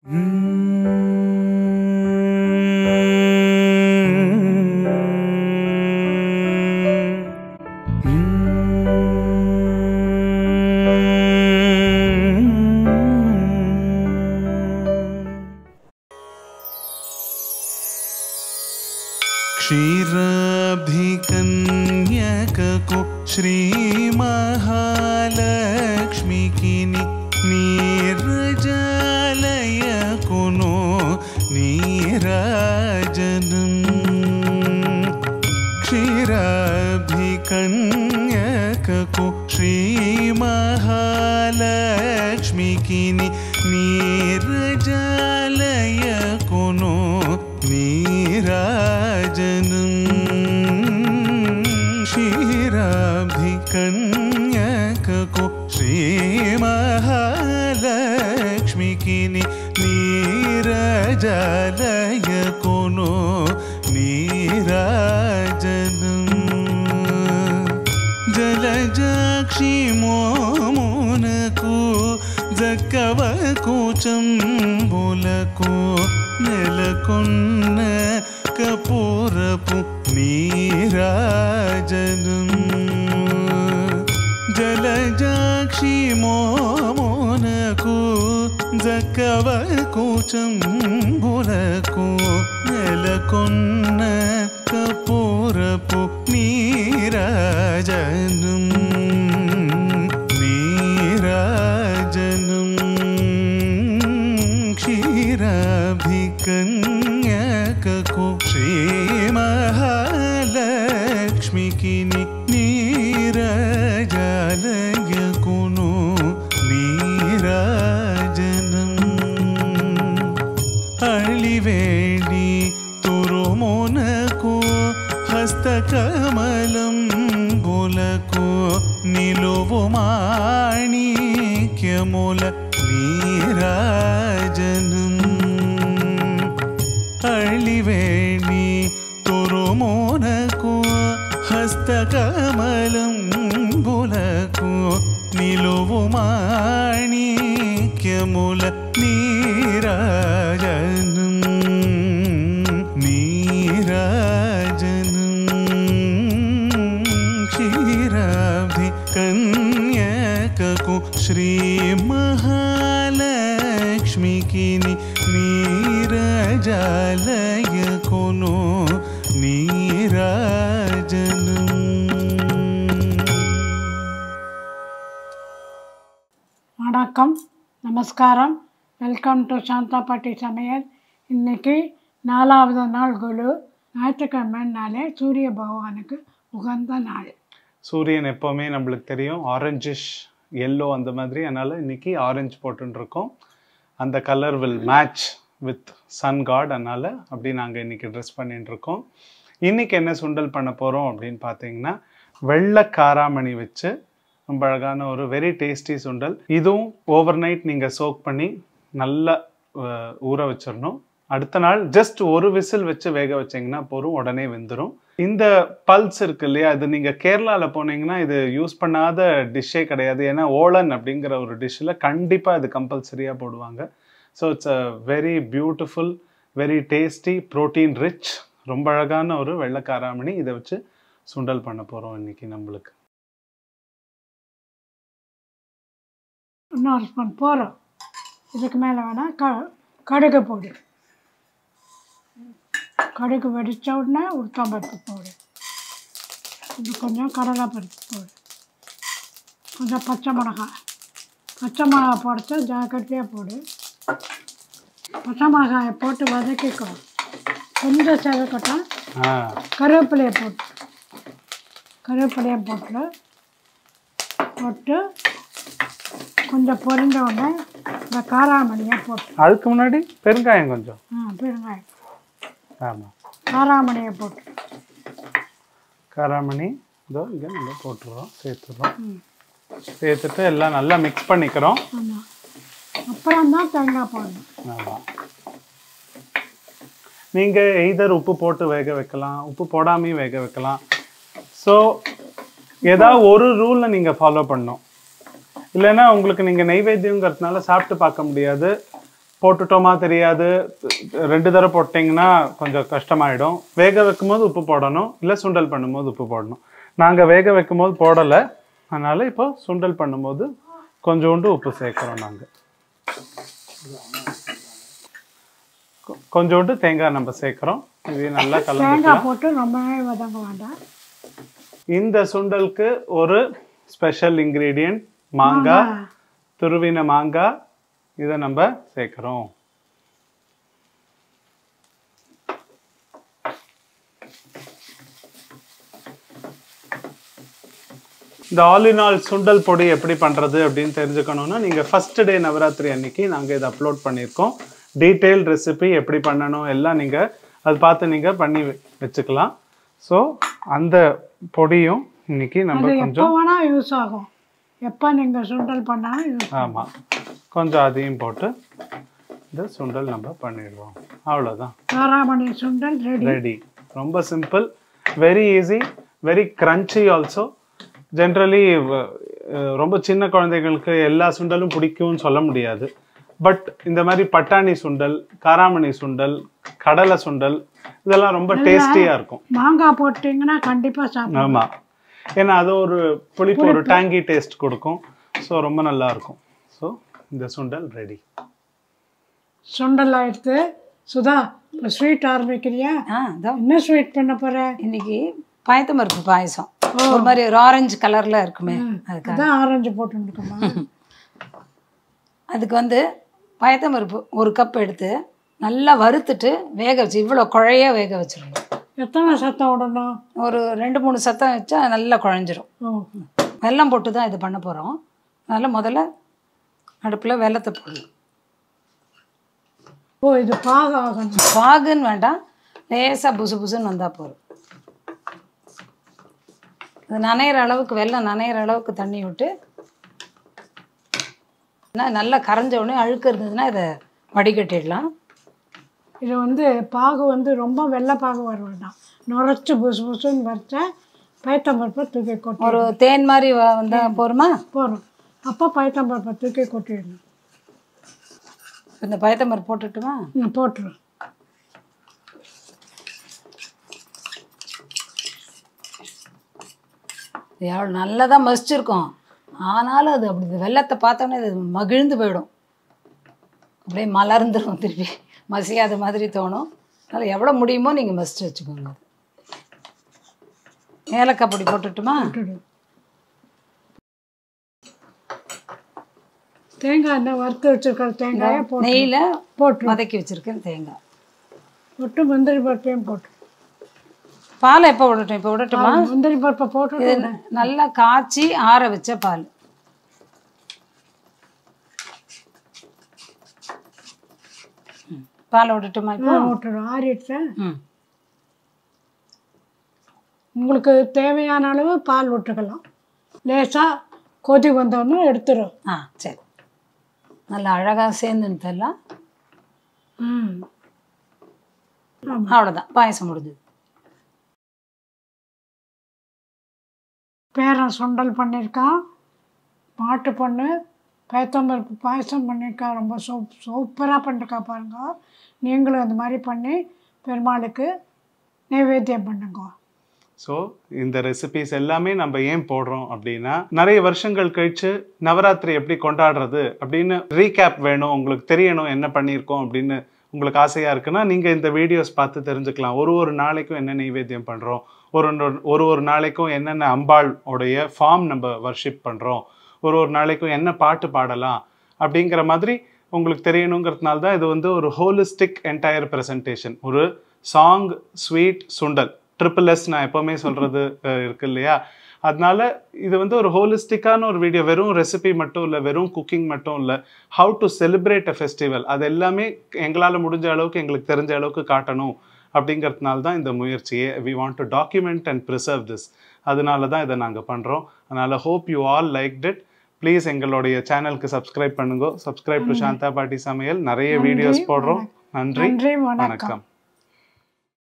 क्षीराब्धिकन्यकको श्रीमहालक्ष्मीकिनि नीरजालयकुनो नीराजनम् क्षीराब्धिकन्यकको श्रीमहालक्ष्मीकिनि नीरजालयकुनो नीराजनम् क्षीराब्धिकन्यकको श्रीमहालक्ष्मीकिनि नीरजालयकुनो नीराजनम् जलजाक्षि मोमुनकु जक्कवकुचम्बुलकु नेलकोन्न कपूरपु नीराजनम् जलजाक्षि मोमुनकु जक्कवकुचम्बुलकु नेलकोन्न कपूरपु नीराजनम् क्षीराब्धिकन्यकको श्रीमहालक्ष्मीकिनि नीरजालयकुनो नीराजनम् अळिवेणि तुरुमुनको हस्तकमलंबुलको निलुवुमाणिक्यमुल नीराजनम् अळिवेणि तुरुमुनको हस्तकमलंबुलको निलुवुमाणिक्यमुल नीराजनम् नीराजनम् क्षीराब्धिकन्यकको श्रीमहालक्ष्मीकिनि नीरजालयकुनो नीराजनम्. வணக்கம், நமஸ்காரம். Welcome to Shantha பாட்டி சமையல். இன்றைக்கி 4வது நாள் குரு, ஞாயிற்றுக்கிழமைனாலே சூரிய பகவானுக்கு உகந்த நாள். சூரியன் எப்போவுமே நம்மளுக்கு தெரியும் ஆரஞ்சிஷ் எல்லோ அந்த மாதிரி, அதனால் இன்றைக்கி ஆரஞ்சு போட்டுருக்கோம். அந்த colour will match with sun god, அதனால் அப்படி நாங்கள் இன்றைக்கி ட்ரெஸ் பண்ணிட்டுருக்கோம். இன்றைக்கி என்ன சுண்டல் பண்ண போகிறோம் அப்படின்னு பார்த்தீங்கன்னா, வெள்ளை காராமணி வச்சு ரொம்ப அழகான ஒரு வெரி டேஸ்டி சுண்டல். இதுவும் ஓவர் நைட் நீங்கள் சோக் பண்ணி நல்லா ஊற வச்சிடணும். அடுத்த நாள் ஜஸ்ட் ஒரு விசில் வச்சு வேக வச்சிங்கன்னா போதும், உடனே வெந்துடும். இந்த பல்ஸ் இருக்கு இல்லையா, இது நீங்கள் கேரளாவில் போனீங்கன்னா இது யூஸ் பண்ணாத டிஷ்ஷே கிடையாது. ஏன்னா ஓலன் அப்படிங்கிற ஒரு டிஷ்ஷில் கண்டிப்பாக இது கம்பல்சரியாக போடுவாங்க. So it's a very beautiful, very tasty, protein rich, ரொம்ப அழகான ஒரு வெள்ளைக்காராமணி. இதை வச்சு சுண்டல் பண்ண போகிறோம் இன்றைக்கி. நம்மளுக்கு இன்னொரு ஸ்பூன் போகிறோம். இதுக்கு மேலே வேணால் கடுகு போடு. கடுகு வெடித்த உடனே உளுத்தம்பருப்பு போடு. இது கொஞ்சம் கடலைப்பருப்பு போடு. கொஞ்சம் பச்சை மிளகாய் போடுச்சா ஜாக்கிரதையாக போடு. பச்சை மிளகாயை போட்டு வதக்கிக்கோ. கொஞ்சம் செவக்கட்டும். கருவேப்பிலையை போட்டு கொஞ்சம் பொரிஞ்ச உடனே இந்த காராமணியை போட்டு, அதுக்கு முன்னாடி பெருங்காயம் கொஞ்சம், பெருங்காயம், ஆமாம், காராமணியை போட்டு, காராமணி இதோ இங்கே நல்லா போட்டுடுறோம், சேர்த்துட்டு எல்லாம் நல்லா மிக்ஸ் பண்ணிக்கிறோம். ஆமாம், அப்புறம் தான் தேங்காய் போடணும். ஆமாம், நீங்கள் எய்தர் உப்பு போட்டு வேக வைக்கலாம், உப்பு போடாமையும் வேக வைக்கலாம். ஸோ ஏதாவது ஒரு ரூலில் நீங்கள் ஃபாலோ பண்ணணும். இல்லைன்னா உங்களுக்கு நீங்கள் நைவேத்தியங்கிறதுனால சாப்பிட்டு பார்க்க முடியாது. போட்டுட்டோமா தெரியாது, 2 தடவை போட்டிங்கன்னா கொஞ்சம் கஷ்டமாயிடும். வேக வைக்கும் போது உப்பு போடணும், இல்லை சுண்டல் பண்ணும்போது உப்பு போடணும். நாங்கள் வேக வைக்கும் போது போடலை, அதனால் இப்போ சுண்டல் பண்ணும்போது கொஞ்சோண்டு உப்பு சேர்க்குறோம். நாங்கள் கொஞ்சோண்டு தேங்காய் நம்ம சேர்க்குறோம். இது நல்லா தேங்காய் போட்டு ரொம்ப நேரம் வதங்க வேண்டாம். இந்த சுண்டலுக்கு ஒரு ஸ்பெஷல் இன்க்ரீடியன்ட் மாங்காய், துருவின மாங்காய். இதை நம்ம சேர்க்குறோம். இந்த ஆல் இன் ஆல் சுண்டல் பொடி எப்படி பண்ணுறது அப்படின்னு தெரிஞ்சுக்கணுன்னா நீங்கள் ஃபஸ்ட் டே நவராத்திரி அன்னைக்கு நாங்கள் இதை அப்லோட் பண்ணியிருக்கோம். டீட்டெயில் ரெசிபி எப்படி பண்ணணும் எல்லாம் நீங்கள் அது பார்த்து நீங்கள் பண்ணி வச்சுக்கலாம். ஸோ அந்த பொடியும் இன்னைக்கு நம்ம கொஞ்சம் யூஸ் ஆகும். எப்போ நீங்கள் சுண்டல் பண்ணாலும் ஆமாம், கொஞ்சம் அதையும் போட்டு இந்த சுண்டல் நம்ம பண்ணிடுவோம். அவ்வளோதான், காராமணி சுண்டல் ரெடி. ரொம்ப simple, very easy, very crunchy also. Generally ரொம்ப சின்ன குழந்தைகளுக்கு எல்லா சுண்டலும் பிடிக்கும்னு சொல்ல முடியாது. பட் இந்த மாதிரி பட்டாணி சுண்டல், காராமணி சுண்டல், கடலை சுண்டல் இதெல்லாம் ரொம்ப டேஸ்டியாக இருக்கும். மாங்காய் போட்டிங்கன்னா கண்டிப்பாக சாப்பிடலாம். ஆமாம், ஏன்னா அது ஒரு புளிப்பு, ஒரு டேங்கி டேஸ்ட் கொடுக்கும். ஸோ ரொம்ப நல்லா இருக்கும். ஸோ இந்த சுண்டல் ரெடி. சுண்டல் ஆயிடுத்து. சுதா, இப்போ ஸ்வீட் ஆரம்பிக்கிறியா? என்ன ஸ்வீட் பண்ண போற இன்னைக்கு? பயத்தம் பருப்பு பாயசம். ஒரு மாதிரி ஒரு ஆரஞ்சு கலர்ல இருக்குமே, அதுதான் ஆரஞ்சு போட்டுருக்கோமா? அதுக்கு வந்து பயத்தம் பருப்பு 1 கப் எடுத்து நல்லா வறுத்துட்டு வேக வச்சு, இவ்வளோ குழைய வேக வச்சிடணும். எத்தனை சத்தம் விடணும்? ஒரு 2-3 சத்தம் வச்சா நல்லா குழஞ்சிரும். வெல்லம் போட்டு தான் இது பண்ண போகிறோம். அதனால் முதல்ல அடுப்பில் வெல்லத்தை போடணும். ஓ, இது பாகு ஆகணும். பாகுன்னு வேண்டாம், லேசாக புசு புசுன்னு வந்தால் போதும். அது நனையிற அளவுக்கு, வெல்லம் நனையிற அளவுக்கு தண்ணி விட்டு நல்லா கரைஞ்ச உடனே அழுக்கு இருந்ததுன்னா இதை வடிகட்டிடலாம். இது வந்து பாகு வந்து ரொம்ப வெள்ளை பாகு வர வேண்டாம், நுரைச்சி புசு புசுன்னு வரைச்சா பயத்தம்பருப்பை தூக்கி கொட்டி, ஒரு தேன் மாதிரி வந்தால் போருமா? போகிறோம். அப்போ பயத்தம்பருப்பை தூக்கி கொட்டிடணும். இந்த பயத்தம்பருப்பு போட்டுட்டுமா? போட்டுரும். எவ்வளோ நல்லா தான் மசிச்சிருக்கோம், ஆனாலும் அது அப்படி வெள்ளத்தை பார்த்தோன்னே அது மகிழ்ந்து போயிடும், அப்படியே மலர்ந்துடும், திருப்பி மசியாத மாதிரி தோணும். அதனால் எவ்வளோ முடியுமோ நீங்கள் மசிச்சு வச்சுக்கோங்க. ஏலக்காய் பொடி போட்டுட்டுமா? தேங்காய் என்ன வறுத்து வச்சுருக்கிற தேங்காயை நெய்யில் போட்டு வதக்கி வச்சுருக்கேன். தேங்காய் போட்டு முந்திரி பருப்பையும் போட்டு. பாலை எப்போ விடட்டும்? இப்போ விடட்டுமா? முந்திரி பருப்பை போட்டு நல்லா காய்ச்சி ஆற வச்ச பால். பால் விடட்டுமா? இப்போ விட்டுடும். ஆறிடுச்சு. உங்களுக்கு தேவையான அளவு பால் விட்டுக்கலாம். லேசாக கொதி வந்தோன்னு எடுத்துடும். சரி, நல்லா அழகாக சேர்ந்துன்னு அவ்வளோதான், பாயசம் முடிஞ்சது. பேரன் சுண்டல் பண்ணியிருக்கான், மாட்டு பொண்ணு பயத்தம்பருப்பு பாயசம் பண்ணியிருக்கா. ரொம்ப சூப்பராக பண்ணிருக்கா பாருங்க. நீங்களும் அந்த மாதிரி பண்ணி பெருமாளுக்கு நைவேத்தியம் பண்ணுங்க. ஸோ இந்த ரெசிபிஸ் எல்லாமே நம்ம ஏன் போடுறோம் அப்படின்னா, நிறைய வருஷங்கள் கழிச்சு நவராத்திரி எப்படி கொண்டாடுறது அப்படின்னு ரீகேப் வேணும், உங்களுக்கு தெரியணும் என்ன பண்ணியிருக்கோம் அப்படின்னு உங்களுக்கு ஆசையாக இருக்குன்னா நீங்கள் இந்த வீடியோஸ் பார்த்து தெரிஞ்சுக்கலாம். ஒரு நாளைக்கும் என்ன நைவேத்தியம் பண்ணுறோம், ஒரு நாளைக்கும் என்னென்ன அம்பாள் உடைய ஃபார்ம் நம்ம வர்ஷிப் பண்ணுறோம், ஒரு நாளைக்கும் என்ன பாட்டு பாடலாம் அப்படிங்கிற மாதிரி உங்களுக்கு தெரியணுங்கிறதுனால தான் இது வந்து ஒரு ஹோலிஸ்டிக் என்டையர் ப்ரெசன்டேஷன். ஒரு சாங், ஸ்வீட், சுண்டல், SSS நான் எப்போவுமே சொல்கிறது இருக்கு இல்லையா? அதனால இது வந்து ஒரு ஹோலிஸ்டிக்கான ஒரு வீடியோ. வெறும் ரெசிபி மட்டும் இல்லை, வெறும் குக்கிங் மட்டும் இல்லை, how to celebrate a festival, அது எல்லாமே எங்களால் முடிஞ்ச அளவுக்கு, எங்களுக்கு தெரிஞ்ச அளவுக்கு காட்டணும் அப்படிங்கிறதுனால தான் இந்த முயற்சியே. We want to document and preserve this. அதனால தான் இதை நாங்கள் பண்ணுறோம். அதனால் hope you all liked it. Please எங்களுடைய சேனலுக்கு சப்ஸ்கிரைப் பண்ணுங்க. சப்ஸ்கிரைப் டு சாந்தா பாட்டி சமையல். நிறைய வீடியோஸ் போடுறோம். நன்றி, வணக்கம்.